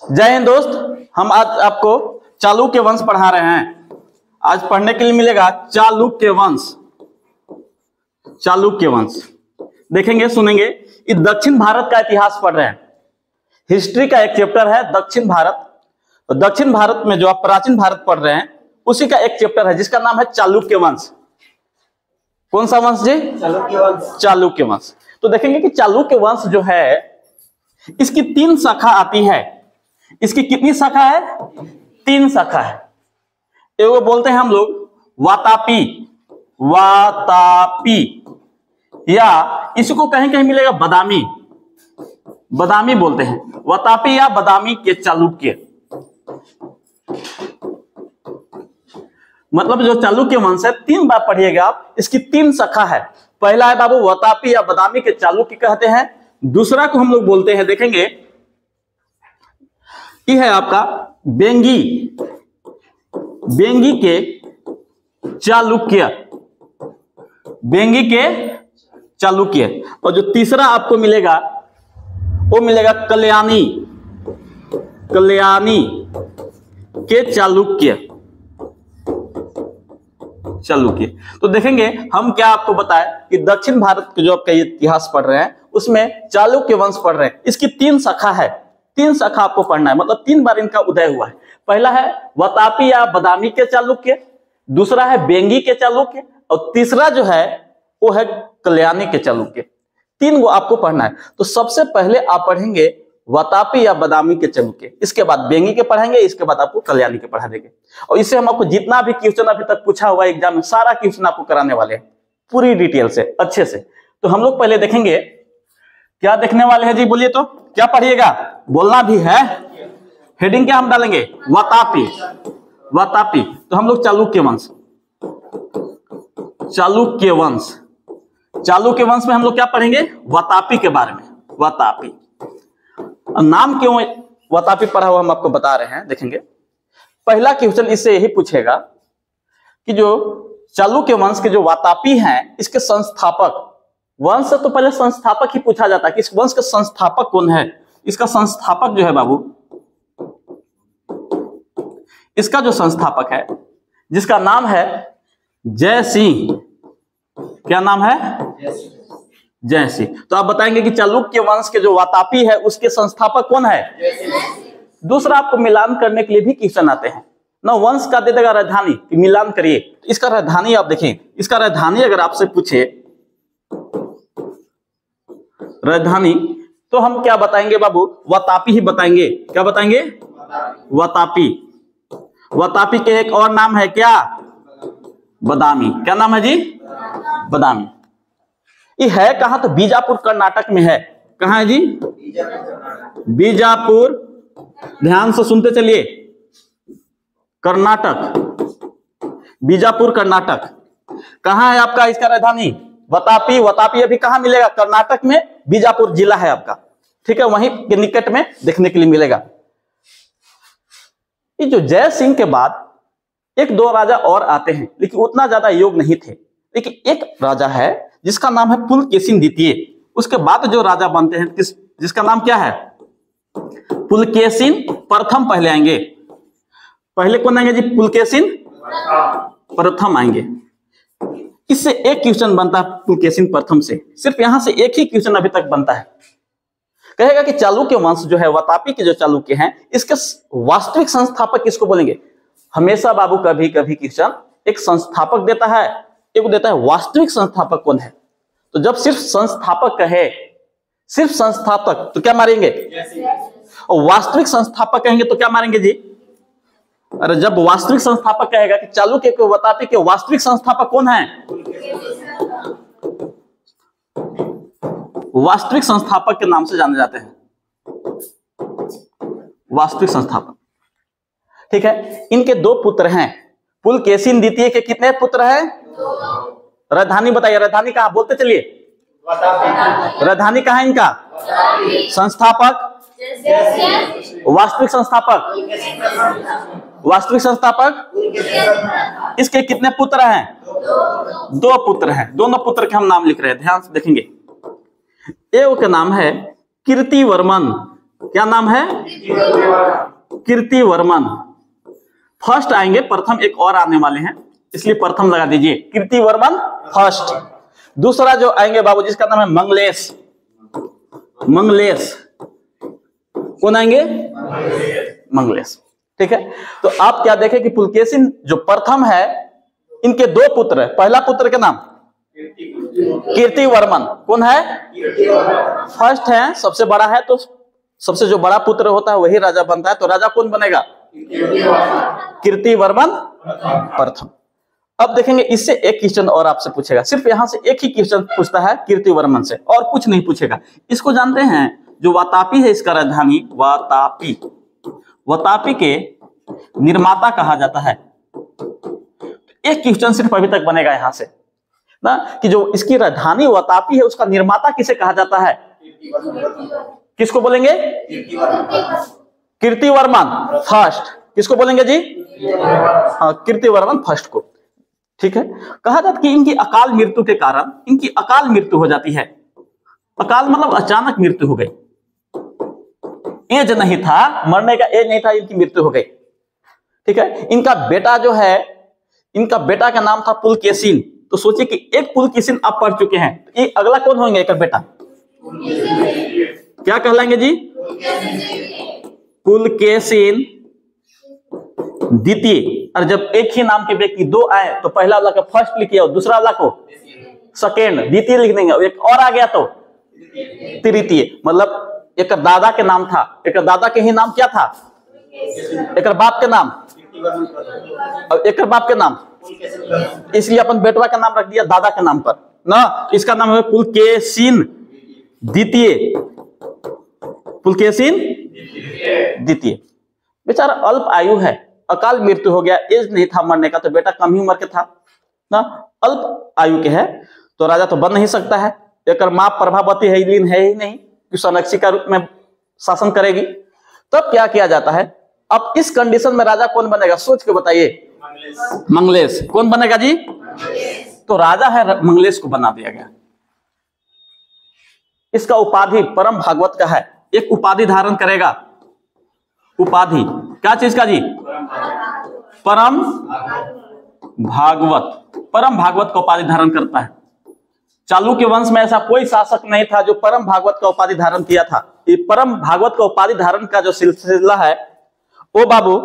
जय हिंद दोस्त, हम आज आपको चालुक्य वंश पढ़ा रहे हैं। आज पढ़ने के लिए मिलेगा चालुक्य वंश। चालुक्य वंश देखेंगे, सुनेंगे। ये दक्षिण भारत का इतिहास पढ़ रहे हैं। हिस्ट्री का एक चैप्टर है दक्षिण भारत। तो दक्षिण भारत में जो आप प्राचीन भारत पढ़ रहे हैं उसी का एक चैप्टर है जिसका नाम है चालुक्य वंश। कौन सा वंश जी? चालुक्य वंश। चालुक्य वंश। तो देखेंगे कि चालुक्य वंश जो है इसकी 3 शाखा आती है। इसकी कितनी शाखा है? 3 शाखा है। एगो बोलते हैं हम लोग वातापी, वातापी, या इसको कहीं कहीं मिलेगा बदामी, बदामी बोलते हैं। वातापी या बदामी के चालुक्य, मतलब जो चालुक्य वंश है 3 बार पढ़िएगा आप। इसकी 3 शाखा है। पहला है बाबू वातापी या बदामी के चालुक्य कहते हैं। दूसरा को हम लोग बोलते हैं, देखेंगे, ये है आपका बेंगी, बेंगी के चालुक्य, बेंगी के चालुक्य। और जो तीसरा आपको मिलेगा वो मिलेगा कल्याणी, कल्याणी के चालुक्य, चालुक्य। तो देखेंगे हम क्या आपको बताएं कि दक्षिण भारत के जो आपका इतिहास पढ़ रहे हैं उसमें चालुक्य वंश पढ़ रहे हैं। इसकी 3 शाखा है। 3 शाखा आपको पढ़ना है, मतलब 3 बार इनका उदय हुआ है। पहला है वातापी या बदामी के चालुक्य, दूसरा है बेंगी के चालुक्य, और तीसरा जो है वो है कल्याणी के चालुक्य। 3 को आपको पढ़ना है। तो सबसे पहले आप पढ़ेंगे वातापी या बदामी के चालुक्य, इसके बाद बेंगी के पढ़ेंगे, इसके बाद आपको कल्याणी के पढ़ा देंगे। और इससे हम आपको जितना भी क्वेश्चन अभी तक पूछा हुआ एग्जाम में सारा क्वेश्चन आपको कराने वाले हैं पूरी डिटेल से, अच्छे से। तो हम लोग पहले देखेंगे क्या देखने वाले हैं जी, बोलिए तो क्या पढ़िएगा, बोलना भी है। हेडिंग क्या हम डालेंगे? वातापी, वातापी। तो हम लोग चालुक्य वंश, चालुक्य वंश, चालुक्य वंश में हम लोग क्या पढ़ेंगे? वातापी के बारे में। वातापी नाम क्यों वातापी पढ़ा हुआ हम आपको बता रहे हैं। देखेंगे पहला क्वेश्चन इससे यही पूछेगा कि जो चालुक्य वंश के जो वातापी हैं इसके संस्थापक, वंश से तो पहले संस्थापक ही पूछा जाता है कि इस वंश का संस्थापक कौन है। इसका संस्थापक जो है बाबू, इसका जो संस्थापक है जिसका नाम है जय सिंह, क्या नाम है? जय सिंह। तो आप बताएंगे कि चालुक्य वंश के जो वातापी है उसके संस्थापक कौन है? दूसरा आपको मिलान करने के लिए भी क्वेश्चन आते हैं ना, वंश का दे देगा राजधानी कि मिलान करिए। इसका राजधानी आप देखें, इसका राजधानी अगर आपसे पूछे राजधानी, तो हम क्या बताएंगे बाबू? वातापी ही बताएंगे। क्या बताएंगे? वातापी। वातापी के एक और नाम है क्या? बदामी। क्या नाम है जी? बदामी। ये है कहां? तो बीजापुर कर्नाटक में है। कहां है जी? बीजापुर। ध्यान से सुनते चलिए, कर्नाटक, बीजापुर कर्नाटक। कहां है आपका इसका राजधानी? वातापी। वातापी अभी कहां मिलेगा? कर्नाटक में बीजापुर जिला है आपका, ठीक है, वहीं के निकट में देखने के लिए मिलेगा। ये जो जय सिंह के बाद 1-2 राजा और आते हैं लेकिन उतना ज्यादा योग नहीं थे। लेकिन एक राजा है जिसका नाम है पुलकेशिन द्वितीय। उसके बाद जो राजा बनते हैं जिसका नाम क्या है? पुलकेशिन प्रथम पहले आएंगे। पहले कौन आएंगे जी? पुलकेशिन प्रथम आएंगे। इससे एक क्वेश्चन बनता है पुलकेशिन प्रथम से, सिर्फ यहां से एक ही क्वेश्चन अभी तक बनता है। कहेगा कि चालुक्य वंश जो है, वातापी के जो चालुक्य हैं, इसके वास्तविक संस्थापक किसको बोलेंगे? हमेशा बाबू कभी कभी क्वेश्चन एक संस्थापक देता है, एक देता है वास्तविक संस्थापक कौन है। तो जब सिर्फ संस्थापक कहे, सिर्फ संस्थापक, तो क्या मारेंगे? और वास्तविक संस्थापक कहेंगे तो क्या मारेंगे जी? अरे जब वास्तविक संस्थापक कहेगा कि चालुक्य के वातापी के वास्तविक संस्थापक कौन है? वास्तविक संस्थापक के नाम से जाने जाते हैं, वास्तविक संस्थापक, ठीक है। इनके 2 पुत्र हैं। पुलकेशिन द्वितीय के कितने पुत्र हैं? 2। राजधानी बताइए, राजधानी कहां? बोलते चलिए, राजधानी कहां है इनका? संस्थापक, वास्तविक संस्थापक, वास्तविक संस्थापक। इसके कितने पुत्र हैं? 2 पुत्र हैं। दोनों पुत्र के हम नाम लिख रहे हैं, ध्यान से देखेंगे। एक का नाम है कीर्तिवर्मन। क्या नाम है? कीर्तिवर्मन फर्स्ट आएंगे, प्रथम एक और आने वाले हैं, इसलिए प्रथम लगा दीजिए, कीर्तिवर्मन फर्स्ट। दूसरा जो आएंगे बाबू जिसका नाम है मंगलेश। मंगलेश कौन आएंगे? मंगलेश। ठीक है, तो आप क्या देखें कि पुलकेशिन जो प्रथम है, इनके दो पुत्र है। पहला पुत्र के नाम कीर्तिवर्मन, कौन है? फर्स्ट है, सबसे बड़ा है, तो सबसे जो बड़ा पुत्र होता है वही राजा बनता है। तो राजा कौन बनेगा? कीर्तिवर्मन प्रथम। अब देखेंगे इससे एक क्वेश्चन और आपसे पूछेगा, सिर्फ यहां से एक ही क्वेश्चन पूछता है कीर्तिवर्मन से, और कुछ नहीं पूछेगा। इसको जानते हैं, जो वातापी है इसका राजधानी, वातापी, वातापी के निर्माता कहा जाता है। एक क्वेश्चन सिर्फ अभी तक बनेगा यहां से ना, कि जो इसकी राजधानी वातापी है उसका निर्माता किसे कहा जाता है? किसको बोलेंगे? कीर्तिवर्मन फर्स्ट। किसको बोलेंगे जी? हाँ, कीर्तिवर्मन फर्स्ट को। ठीक है, कहा जाता कि इनकी अकाल मृत्यु के कारण, इनकी अकाल मृत्यु हो जाती है। अकाल मतलब अचानक मृत्यु हो गई, एज नहीं था, मरने का एज नहीं था, इनकी मृत्यु हो गई। ठीक है, इनका बेटा जो है, इनका बेटा का नाम था पुलकेशिन। तो सोचिए कि एक पुलकेशिन आप पढ़ चुके हैं, ये अगला कौन होंगे? एक बेटा क्या कहलाएंगे जी? पुलकेशिन द्वितीय। और जब एक ही नाम के व्यक्ति दो आए तो पहला वाला का फर्स्ट लिखिए और दूसरा वाला को सेकेंड, द्वितीय लिख देंगे। एक और आ गया तो तृतीय। मतलब एक दादा के नाम था, एक दादा के ही नाम क्या था? एक बाप के नाम, और एक बाप के नाम, इसलिए अपन बेटवा का नाम रख दिया दादा के नाम पर ना। इसका नाम है पुलकेशिन द्वितीय। पुलकेशिन द्वितीय बेचारा अल्प आयु है, अकाल मृत्यु हो गया, एज नहीं था मरने का, तो बेटा कम ही उम्र के था ना, अल्प आयु के है, तो राजा तो बन नहीं सकता है। एक मां प्रभावती है ही नहीं कि सनक्षी का रूप में शासन करेगी। तब क्या किया जाता है? अब इस कंडीशन में राजा कौन बनेगा? सोच के बताइए। मंगलेश। कौन बनेगा जी? तो राजा है मंगलेश को बना दिया गया। इसका उपाधि परम भागवत का है, एक उपाधि धारण करेगा। उपाधि क्या चीज का जी? परम भागवत। परम भागवत का उपाधि धारण करता है। चालुक्य वंश में ऐसा कोई शासक नहीं था जो परम भागवत का उपाधि धारण किया था। ये परम भागवत का उपाधि धारण का जो सिलसिला है वो बाबू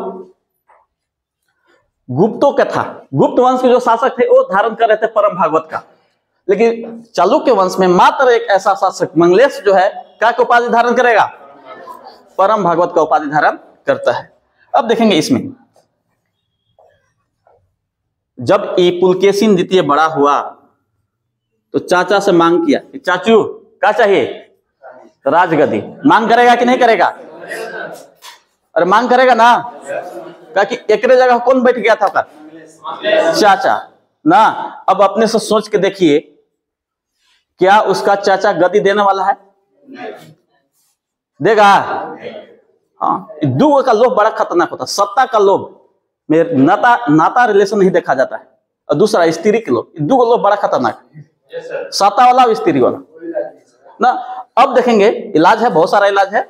गुप्तों का था। गुप्त वंश के जो शासक थे वो धारण कर रहे थे परम भागवत का, लेकिन चालुक्य वंश में मात्र एक ऐसा शासक मंगलेश जो है क्या का उपाधि धारण करेगा? परम भागवत का उपाधि धारण करता है। अब देखेंगे इसमें, जब ये पुलकेशिन द्वितीय बड़ा हुआ तो चाचा से मांग किया कि चाचू क्या चाहिए? राजगद्दी। मांग करेगा कि नहीं करेगा? अरे मांग करेगा ना, क्या कि एक जगह कौन बैठ गया था? चाचा ना। अब अपने से सोच के देखिए, क्या उसका चाचा गद्दी देने वाला है? देगा? हाँ, दो का लोभ बड़ा खतरनाक होता है। सत्ता का लोभ में नाता रिलेशन नहीं देखा जाता है, और दूसरा स्त्री के लोभ, दो लोभ बड़ा खतरनाक है। सत्ता वाला और स्त्री वाला ना। अब देखेंगे इलाज है, बहुत सारा इलाज है।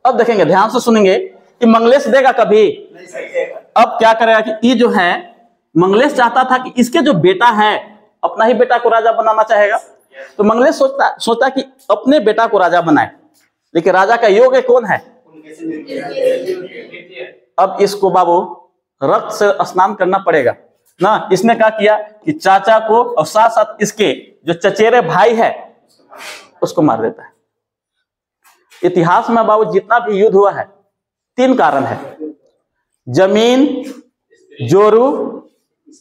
अब देखेंगे, ध्यान से सुनेंगे कि मंगलेश देगा कभी? अब क्या करेगा कि ये जो है मंगलेश चाहता था कि इसके जो बेटा है अपना ही बेटा को राजा बनाना चाहेगा। तो मंगलेश सोचता कि अपने बेटा को राजा बनाए, लेकिन राजा का योग्य कौन है? अब इसको बाबू रक्त से स्नान करना पड़ेगा ना। इसने क्या किया कि चाचा को और साथ साथ इसके जो चचेरे भाई है उसको मार देता है। इतिहास में बाबू जितना भी युद्ध हुआ है, 3 कारण है: जमीन, जोरू,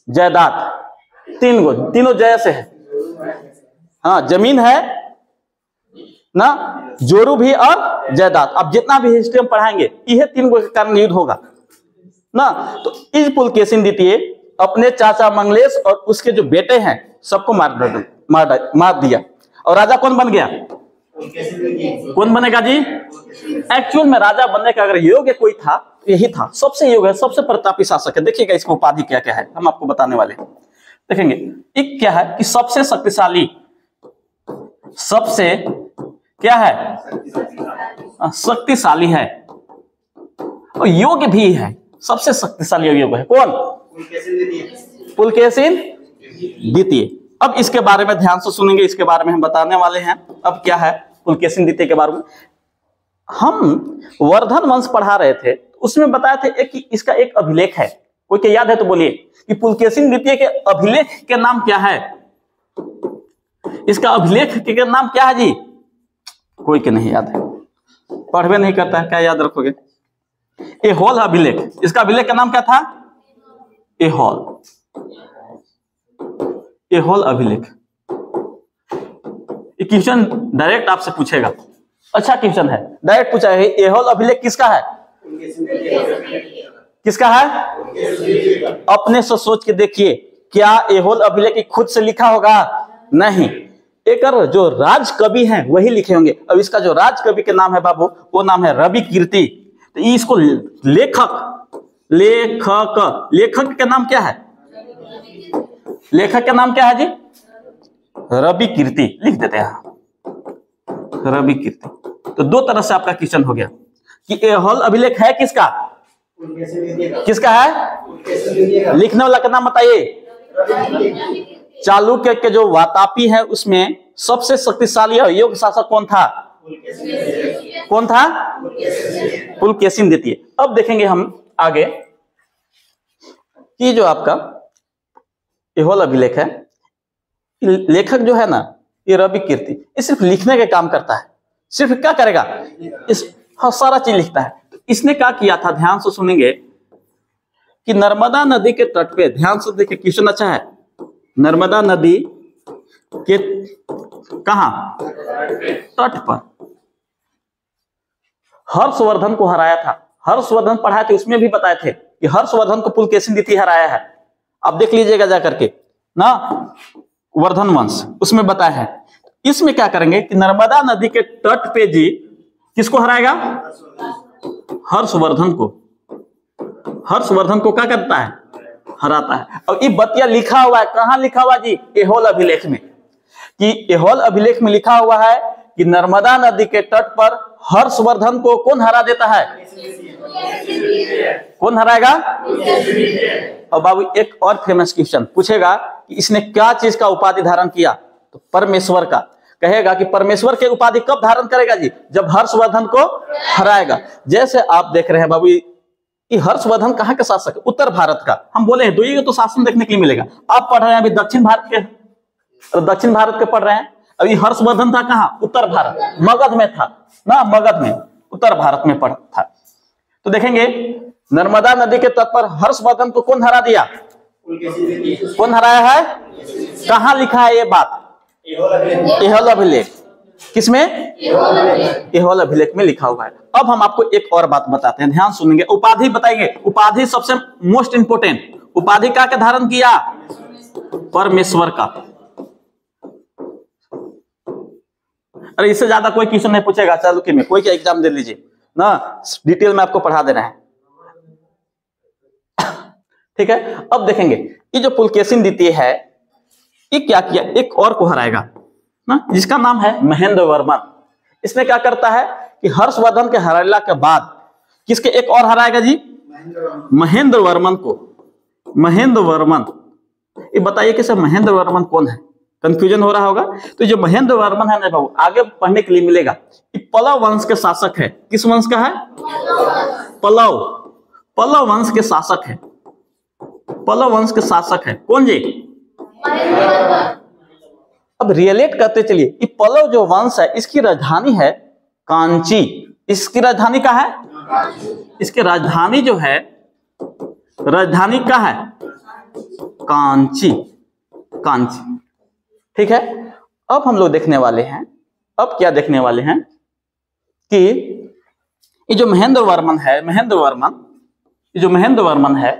जायदाद। तीनों जय से है। हाँ, जमीन है ना, जोरू भी और जायदाद। अब जितना भी हिस्ट्री में पढ़ाएंगे यह 3 के कारण युद्ध होगा ना। तो इस पुलकेशिन द्वितीय अपने चाचा मंगलेश और उसके जो बेटे हैं सबको मार दिया, और राजा कौन बन गया? कौन बनेगा जी? एक्चुअल में राजा बनने का अगर योग्य कोई था यही था, सबसे योग्य, सबसे प्रतापी शासक है। देखिएगा इसको उपाधि क्या क्या है, हम आपको बताने वाले हैं। देखेंगे एक क्या है कि सबसे शक्तिशाली, सबसे क्या है? शक्तिशाली है और योग्य भी है। सबसे शक्तिशाली योग्य है कौन? पुलकेशिन द्वितीय। अब इसके बारे में ध्यान से सुनेंगे, इसके बारे में हम बताने वाले हैं। अब क्या है पुलकेशिन द्वितीय के बारे में? हम वर्धन वंश पढ़ा रहे थे, उसमें बताए थे कि इसका एक अभिलेख है। कोई क्या याद है तो बोलिए कि पुलकेशिन द्वितीय के अभिलेख के नाम क्या है? इसका अभिलेख के नाम क्या है जी? कोई के नहीं याद है, पढ़वे नहीं करता है, क्या याद रखोगे? एहोल अभिलेख। इसका अभिलेख का नाम क्या था? एहोल। एहोल अभिलेख। ये क्वेश्चन डायरेक्ट आपसे पूछेगा, अच्छा क्वेश्चन है, डायरेक्ट पूछा है। एहोल अभिलेख किसका है? किसका है? अपने से सोच के देखिए, क्या एहोल अभिलेख खुद से लिखा होगा? नहीं, एक जो राज कवि हैं वही लिखे होंगे। अब इसका जो राज कवि के नाम है बाबू, वो नाम है रवि कीर्ति। तो इसको लेखक का नाम क्या है? लेखक का नाम क्या है जी? रवि कीर्ति। लिख देते हैं रवि कीर्ति। तो दो तरह से आपका क्वेश्चन हो गया कि एहोल अभिलेख है किसका? किसका है? लिखने वाला का नाम बताइए। चालुक्य के जो वातापी है उसमें सबसे शक्तिशाली और योग्य शासक कौन था? कौन था? पुलकेशिन द्वितीय। अब देखेंगे हम आगे कि जो आपका एहोल अभिलेख है, लेखक जो है ना ये रवि कीर्ति, ये सिर्फ लिखने का काम करता है। सिर्फ क्या करेगा? इस सारा चीज लिखता है। तो इसने क्या किया था, ध्यान से सुनेंगे कि नर्मदा नदी के तट पे, ध्यान से देखिए क्वेश्चन अच्छा है, नर्मदा नदी के कहां? तट पर हर्षवर्धन को हराया था। हर्षवर्धन पढ़ाए थे, उसमें भी बताए थे कि हर्षवर्धन को पुलकेशिन द्वितीय हराया है। आप देख लीजिएगा जाकर के ना, वर्धन वंश उसमें बताया है। इसमें क्या करेंगे कि नर्मदा नदी के तट पे जी किसको हराएगा? हर्षवर्धन को। हर्षवर्धन को क्या करता है? हराता है। और ये बतिया लिखा हुआ है, कहां लिखा हुआ जी? एहोल अभिलेख में। कि एहोल अभिलेख में लिखा हुआ है कि नर्मदा नदी के तट पर हर्षवर्धन को कौन हरा देता है? कौन हराएगा? और बाबू एक और फेमस क्वेश्चन पूछेगा कि इसने क्या चीज का उपाधि धारण किया? तो परमेश्वर का। कहेगा कि परमेश्वर के उपाधि कब धारण करेगा जी? जब हर्षवर्धन को हराएगा। जैसे आप देख रहे हैं बाबू, ये हर्षवर्धन कहाँ का शासक है? उत्तर भारत का। हम बोले हैं दो ही तो शासन देखने के लिए मिलेगा। आप पढ़ रहे हैं अभी दक्षिण भारत के, दक्षिण भारत के पढ़ रहे हैं। अभी हर्षवर्धन था कहाँ? उत्तर भारत, मगध में था ना, मगध में, उत्तर भारत में पढ़ था। तो देखेंगे नर्मदा नदी के तट पर हर्षवर्धन को कौन हरा दिया? कौन हराया है? कहां लिखा है ये बात? एहोल अभिलेख। किसमें? एहोल अभिलेख में लिखा हुआ है। अब हम आपको एक और बात बताते हैं, ध्यान सुनेंगे। उपाधि बताएंगे। उपाधि सबसे मोस्ट इंपोर्टेंट। उपाधि का धारण किया? परमेश्वर का। अरे इससे ज्यादा कोई क्वेश्चन नहीं पूछेगा चालुक्य में, कोई क्या एग्जाम दे लीजिए ना, डिटेल में आपको पढ़ा दे रहे हैं। ठीक है, अब देखेंगे ये जो पुलकेशिन द्वितीय है, ये क्या किया? एक और को हराएगा ना, जिसका नाम है महेंद्र वर्मन। इसने क्या करता है कि हर्षवर्धन के हराने के बाद किसके एक और हराएगा जी? महेंद्र वर्मन को। महेंद्र वर्मन, ये बताइए कि सर महेंद्र वर्मन कौन है? कंफ्यूजन हो रहा होगा। तो जो महेंद्र वर्मन है ना बाबू, आगे पढ़ने के लिए मिलेगा। ये पल्लव वंश के शासक है। किस वंश का है? पल्लव। पल्लव वंश के शासक है। पल्लव वंश के शासक है कौन जी? अब रिलेट करते चलिए। ये पल्लव जो वंश है, इसकी राजधानी है कांची। इसकी राजधानी क्या है? इसकी राजधानी जो है, राजधानी क्या है? कांची। कांची। ठीक है, अब हम लोग देखने वाले हैं, अब क्या देखने वाले हैं कि ये जो महेंद्र वर्मन है, महेंद्र वर्मन, ये जो महेंद्र वर्मन है,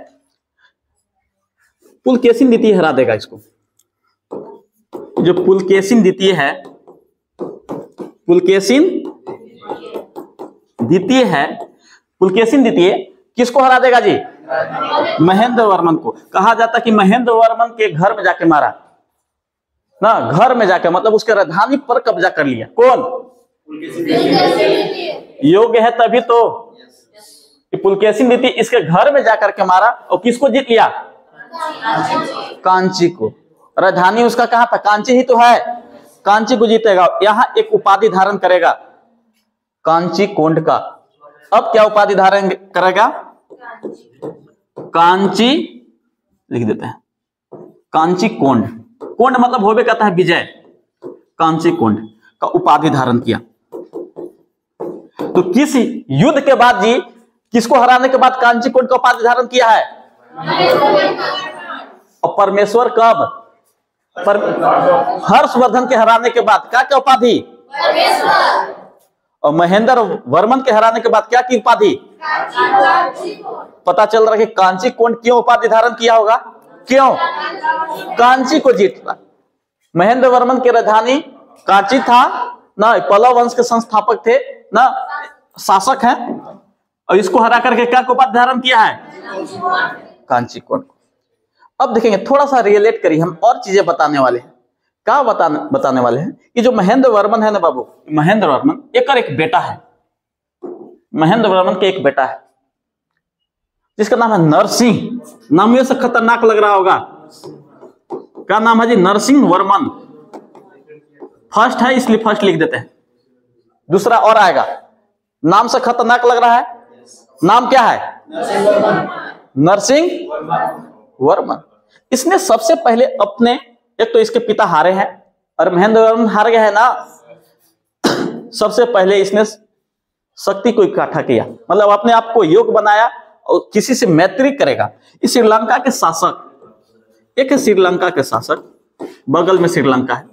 पुलकेशिन द्वितीय हरा देगा इसको। जो पुलकेशिन द्वितीय है, पुलकेशिन द्वितीय है, पुलकेशिन द्वितीय किसको हरा देगा जी? महेंद्र वर्मन को। कहा जाता कि महेंद्र वर्मन के घर में जाके मारा ना, घर में जाकर, मतलब उसके राजधानी पर कब्जा कर लिया। कौन? योग्य है तभी तो। पुलकेशिन द्वितीय इसके घर में जाकर के मारा और किसको जीत लिया? कांची को। राजधानी उसका कहां था? कांची ही तो है। कांची को जीतेगा, यहां एक उपाधि धारण करेगा कांची कोंड का। अब क्या उपाधि धारण करेगा? कांची, लिख देते हैं कांची कोंड। कोंड मतलब होवे कहता है विजय। कांची कोंड का उपाधि धारण किया। तो किस युद्ध के बाद जी, किसको हराने के बाद कांची कोंड का उपाधि धारण किया है? और परमेश्वर कब? हर्षवर्धन के हराने के बाद क्या क्या उपाधि? और महेंद्र वर्मन के हराने के बाद क्या की उपाधि? पता चल रहा है कि कांची कोंड क्यों उपाधि धारण किया होगा? क्यों? कांची को जीतना। महेंद्र वर्मन की राजधानी कांची था ना, पल्लव वंश के संस्थापक थे ना, शासक हैं, और इसको हरा करके क्या को उपाधि धारण किया है? कांची कोंड। अब देखेंगे, थोड़ा सा रिलेट करिए, हम और चीजें बताने वाले हैं। क्या बताने वाले हैं कि जो महेंद्र वर्मन है ना बाबू, महेंद्र वर्मन एक बेटा है। महेंद्र वर्मन के एक बेटा है जिसका नाम है नरसिंह। नाम ये से खतरनाक लग रहा होगा। क्या नाम है जी? नरसिंह वर्मन। फर्स्ट है इसलिए फर्स्ट लिख देते हैं, दूसरा और आएगा। नाम से खतरनाक लग रहा है। नाम क्या है? नरसिंह वर्मन। इसने सबसे पहले अपने, एक तो इसके पिता हारे हैं और महेंद्र वर्मन हार गया है ना, सबसे पहले इसने शक्ति को इकट्ठा किया, मतलब अपने आप को योग्य बनाया और किसी से मैत्री करेगा। इस श्रीलंका के शासक, एक है श्रीलंका के शासक, बगल में श्रीलंका है।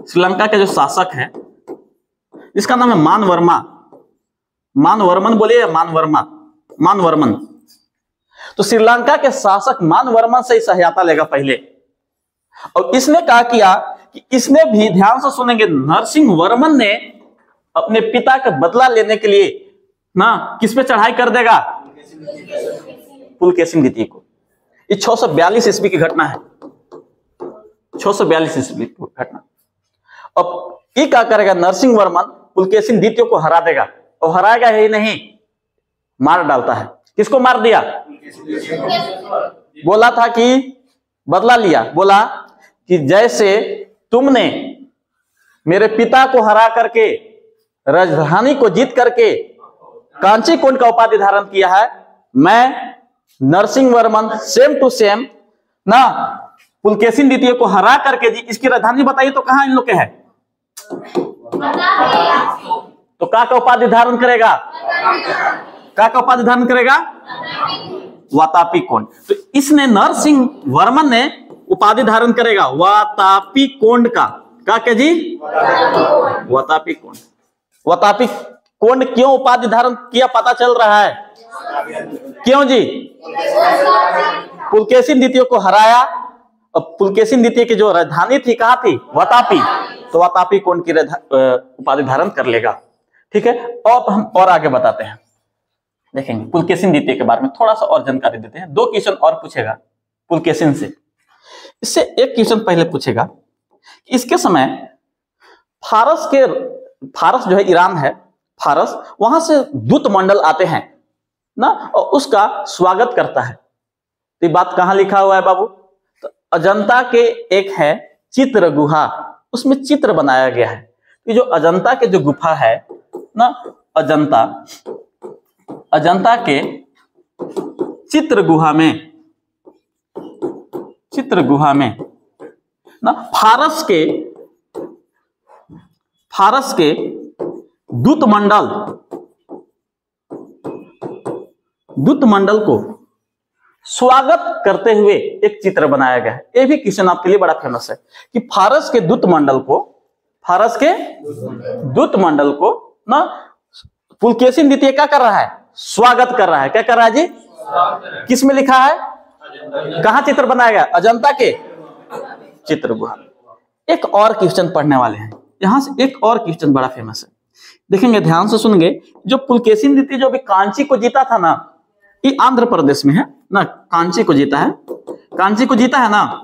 श्रीलंका के जो शासक है इसका नाम है मान वर्मा। मान वर्मन बोलिए, मान वर्मा, मान वर्मन। तो श्रीलंका के शासक मान वर्मन से ही सहायता लेगा पहले, और इसने क्या किया कि इसने भी, ध्यान से सुनेंगे, नरसिंह वर्मन ने अपने पिता का बदला लेने के लिए ना किस पे चढ़ाई कर देगा? पुलकेशिन द्वितीय को। ये 642 ईस्वी की घटना है। 642 ईस्वी की घटना। अब ये क्या करेगा? नरसिंह वर्मन पुलकेशिन द्वितीय को हरा देगा, और हराएगा ही नहीं, मार डालता है। किसको मार दिया? बोला था कि बदला लिया, बोला कि जैसे तुमने मेरे पिता को हरा करके, राजधानी को जीत करके कांची कोंड का उपाधि धारण किया है, मैं Narasimha Varman same to same ना पुलकेशिन द्वितीय को हरा करके जी, इसकी राजधानी बताइए तो कहां इन लोग के है? तो का उपाधि धारण करेगा? का उपाधि धारण करेगा? वातापी कोंड। तो इसने, नरसिंह वर्मन ने उपाधि धारण करेगा वातापी कोंड का। क्या जी? वातापी कोंड। वातापी कोंड क्यों उपाधि धारण किया पता चल रहा है? क्यों जी? पुलकेशिन द्वितीय को हराया, और पुलकेशिन द्वितीय की जो राजधानी थी कहां थी? वातापी। तो वातापी कोंड की उपाधि धारण कर लेगा। ठीक है, अब हम और आगे बताते हैं, देखेंगे पुलकेशिन द्वितीय के बारे में थोड़ा सा और जानकारी देते हैं। 2 क्वेश्चन और पूछेगा पुलकेशिन से। इससे एक क्वेश्चन पहले पूछेगा कि इसके समय फारस जो है, ईरान है, फारस, वहां से दूत मंडल आते हैं ना, और उसका स्वागत करता है। तो ये बात कहां लिखा हुआ है बाबू? तो अजंता के एक है चित्र गुहा, उसमें चित्र बनाया गया है। ये जो अजंता के जो गुफा है ना, अजंता के चित्र गुहा में ना, फारस के दूत मंडल को स्वागत करते हुए एक चित्र बनाया गया है। ये भी क्वेश्चन आपके लिए बड़ा फेमस है कि फारस के दूत मंडल को ना पुलकेशिन द्वितीय क्या कर रहा है? स्वागत कर रहा है। क्या कर रहा है जी? किस में लिखा है? कहां चित्र बनाया गया? अजंता के चित्र गुहा। एक और क्वेश्चन पढ़ने वाले हैं, यहां से एक और क्वेश्चन बड़ा फेमस है, देखेंगे, ध्यान से सुनेंगे। जो पुलकेशिन द्वितीय जो भी कांची को जीता था ना, ये आंध्र प्रदेश में है ना, कांची को जीता है ना।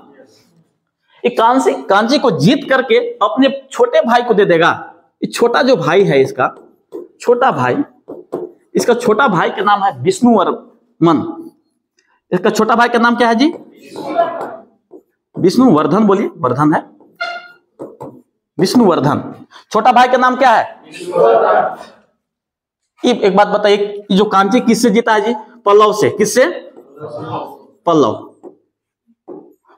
ये कांची को जीत करके अपने छोटे भाई को दे देगा। ये छोटा जो भाई है इसका छोटा भाई, इसका छोटा भाई का नाम है विष्णुवर्मन। इसका छोटा भाई का नाम क्या है जी? विष्णुवर्धन। बोलिए, वर्धन है, विष्णुवर्धन। छोटा भाई का नाम क्या है? एक बात बताइए, जो कांची किससे जीता है जी? पल्लव से। किससे? पल्लव,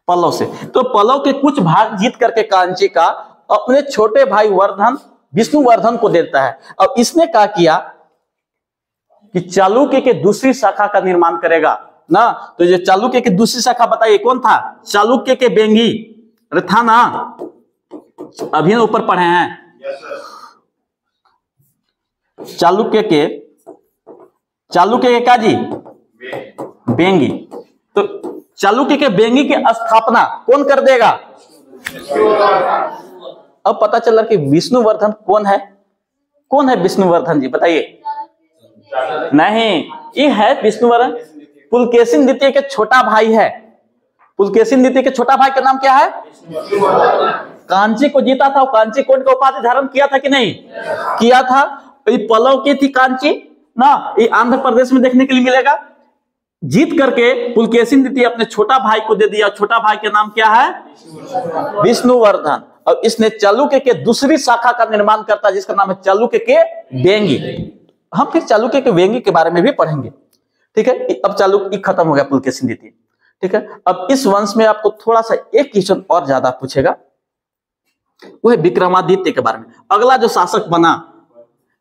पल्लव से। तो पल्लव के कुछ भाग जीत करके कांची का अपने छोटे भाई वर्धन, विष्णुवर्धन को देता है। अब इसने क्या किया कि चालुक्य के दूसरी शाखा का निर्माण करेगा ना। तो ये चालुक्य की दूसरी शाखा बताइए कौन था? चालुक्य के बेंगी। अरे था ना, अभी ऊपर पढ़े हैं। चालुक्य के क्या जी? बेंगी। तो चालुक्य के बेंगी की स्थापना कौन कर देगा? अब पता चला कि विष्णुवर्धन कौन है? कौन है विष्णुवर्धन जी? बताइए। नहीं, ये है विष्णुवर्धन पुलकेशिन द्वितीय के छोटा भाई है। पुलकेशिन द्वितीय के छोटा भाई का नाम क्या है? कांची को जीता था। कांची कोण का उपाधि धारण किया था कि नहीं किया था? ये पल्लव की थी कांची ना, ये आंध्र प्रदेश में देखने के लिए मिलेगा। जीत करके पुलकेशिन द्वितीय अपने छोटा भाई को दे दिया। छोटा भाई का नाम क्या है? विष्णुवर्धन। और इसने चालुक्य के दूसरी शाखा का निर्माण करता है जिसका नाम है चालुक्य के बेंगी। हम फिर चालुक्य के बेंगी के बारे में भी पढ़ेंगे, ठीक है। अब चालुक्य खत्म हो गया, पुलकेशिन द्वितीय, ठीक है। अब इस वंश में आपको थोड़ा सा एक क्वेश्चन और ज्यादा पूछेगा, वो है विक्रमादित्य के बारे में। अगला जो शासक बना,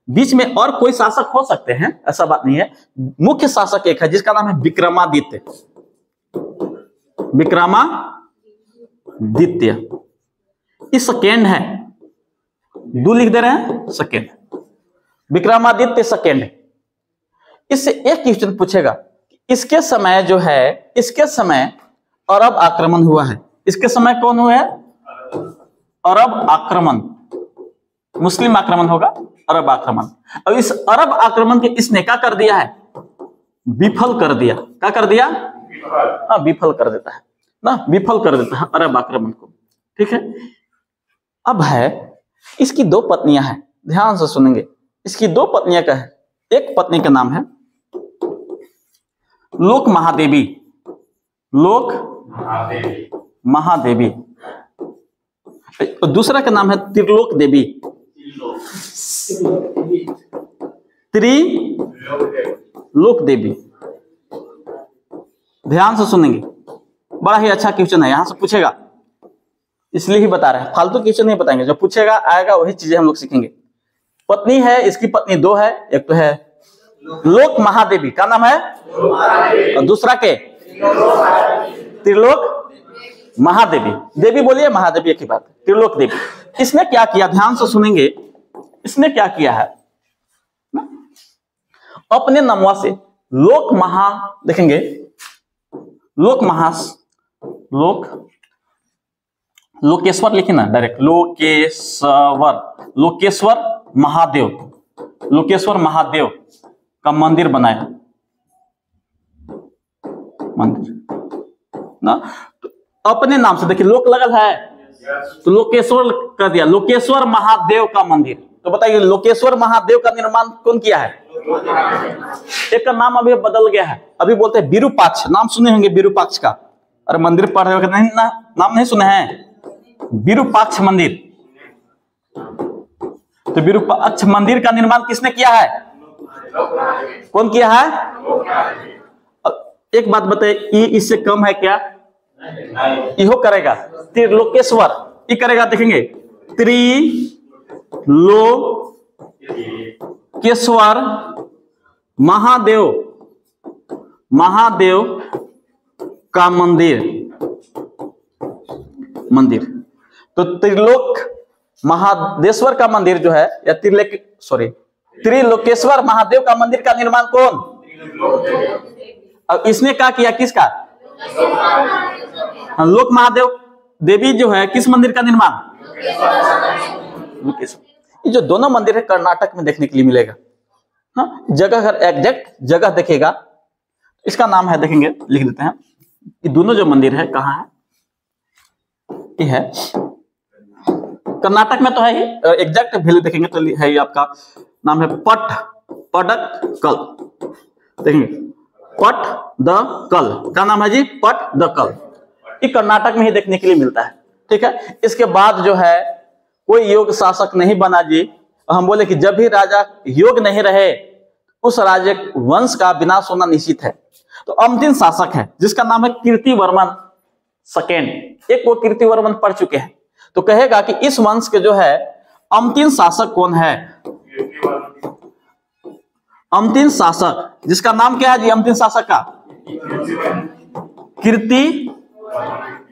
बीच में और कोई शासक हो सकते हैं, ऐसा बात नहीं है। मुख्य शासक एक है जिसका नाम है विक्रमादित्य। विक्रमादित्य, ये सेकेंड है, दो लिख दे रहे हैं, सेकेंड। विक्रमादित्य सेकेंड। इससे एक क्वेश्चन पूछेगा, इसके समय जो है, इसके समय अरब आक्रमण हुआ है। इसके समय कौन हुआ है? अरब आक्रमण। मुस्लिम आक्रमण होगा, अरब आक्रमण। अब इस अरब आक्रमण के इसने क्या कर दिया है? विफल कर दिया। क्या कर दिया? विफल कर देता है ना, विफल कर देता है अरब आक्रमण को, ठीक है। अब है, इसकी दो पत्नियां हैं, ध्यान से सुनेंगे। इसकी दो पत्नियां का है, एक पत्नी का नाम है लोक महादेवी। लोक महादेवी। दूसरा का नाम है त्रिलोक देवी। त्रिलोक देवी। ध्यान से सुनेंगे, बड़ा ही अच्छा क्वेश्चन है, यहां से पूछेगा, इसलिए ही बता रहे हैं, फालतू क्वेश्चन नहीं बताएंगे। जो पूछेगा आएगा वही चीजें हम लोग सीखेंगे। पत्नी है, इसकी पत्नी दो है, एक तो है लोक महादेवी, का नाम है, और दूसरा के त्रिलोक महादेवी। देवी बोलिए, महादेवी एक ही बात है, त्रिलोक देवी। इसने क्या किया, ध्यान से सुनेंगे, इसने क्या किया है, अपने नमवा से लोक महा, देखेंगे लोक महास, लोकेश्वर लिखे ना डायरेक्ट, लोकेश्वर महादेव, लोकेश्वर महादेव का मंदिर बनाया, मंदिर ना, तो अपने नाम से, देखिए लोक लगल है तो लोकेश्वर कर दिया, लोकेश्वर महादेव का मंदिर। तो बताइए लोकेश्वर महादेव का निर्माण कौन किया है? एक का नाम अभी बदल गया है, अभी बोलते हैं विरूपाक्ष। नाम सुने होंगे विरूपाक्ष का, अरे मंदिर पढ़ रहे हो नहीं ना, नाम नहीं सुने हैं? विरूपाक्ष मंदिर। तो विरूपाक्ष मंदिर का निर्माण किसने किया है? कौन किया है? एक बात बताइए, इससे कम है क्या? इहो करेगा, त्रिलोकेश्वर, ये करेगा, देखेंगे त्रिलोकेश्वर महादेव, महादेव का मंदिर, तो त्रिलोक महादेश्वर का मंदिर जो है, या त्रिलोकेश्वर महादेव का मंदिर का निर्माण कौन? अब इसने क्या किया, किसका? लोक महादेव देवी जो है, किस मंदिर का निर्माण? ये जो दोनों मंदिर है कर्नाटक में देखने के लिए मिलेगा। हाँ, जगह अगर एग्जैक्ट जगह देखेगा, इसका नाम है, देखेंगे लिख देते हैं, ये दोनों जो मंदिर है कहाँ है? ये है कर्नाटक में तो है ही, एग्जैक्ट वैल्यू देखेंगे तो है ही, आपका नाम है पट्टदकल। देखेंगे पट्टदकल का नाम है जी, पट्टदकल। ये कर्नाटक में ही देखने के लिए मिलता है। ठीक है, इसके बाद जो है कोई योग शासक नहीं बना जी। हम बोले कि जब भी राजा योग नहीं रहे उस राज्य वंश का विनाश होना निश्चित है। तो अंतिम शासक है जिसका नाम है कीर्तिवर्मन सेकेंड। एक वो कीर्तिवर्मन पढ़ चुके हैं, तो कहेगा कि इस वंश के जो है अंतिम शासक कौन है। अंतिम शासक जिसका नाम क्या है जी, अंतिम शासक का कीर्ति,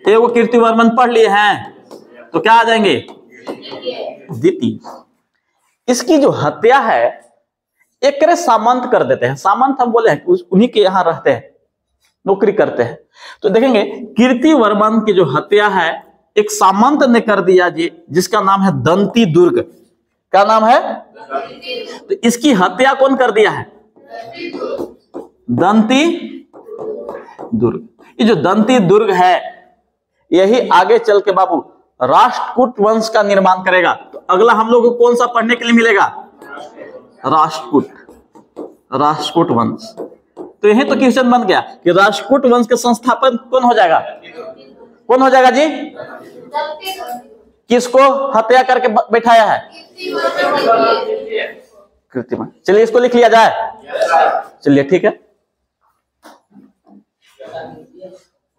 वो कीर्तिवर्मन पढ़ लिए हैं तो क्या आ जाएंगे, द्वितीय। इसकी जो हत्या है एक सामंत कर देते हैं। सामंत हम बोले हैं उन्हीं के यहां रहते हैं, नौकरी करते हैं। तो देखेंगे कीर्तिवर्मन की जो हत्या है एक सामंत ने कर दिया जी, जिसका नाम है दंती दुर्ग। क्या नाम है, तो इसकी हत्या कौन कर दिया है, दंती दुर्ग। ये जो दंती दुर्ग है यही आगे चल के बाबू राष्ट्रकूट वंश का निर्माण करेगा। तो अगला हम लोग को कौन सा पढ़ने के लिए मिलेगा, राष्ट्रकूट वंश। तो यही तो क्वेश्चन बन गया कि राष्ट्रकूट वंश के संस्थापक कौन हो जाएगा, कौन हो जाएगा जी, किसको हत्या करके बैठाया है, कीर्तिवर्मन। चलिए इसको लिख लिया जाए, चलिए ठीक है।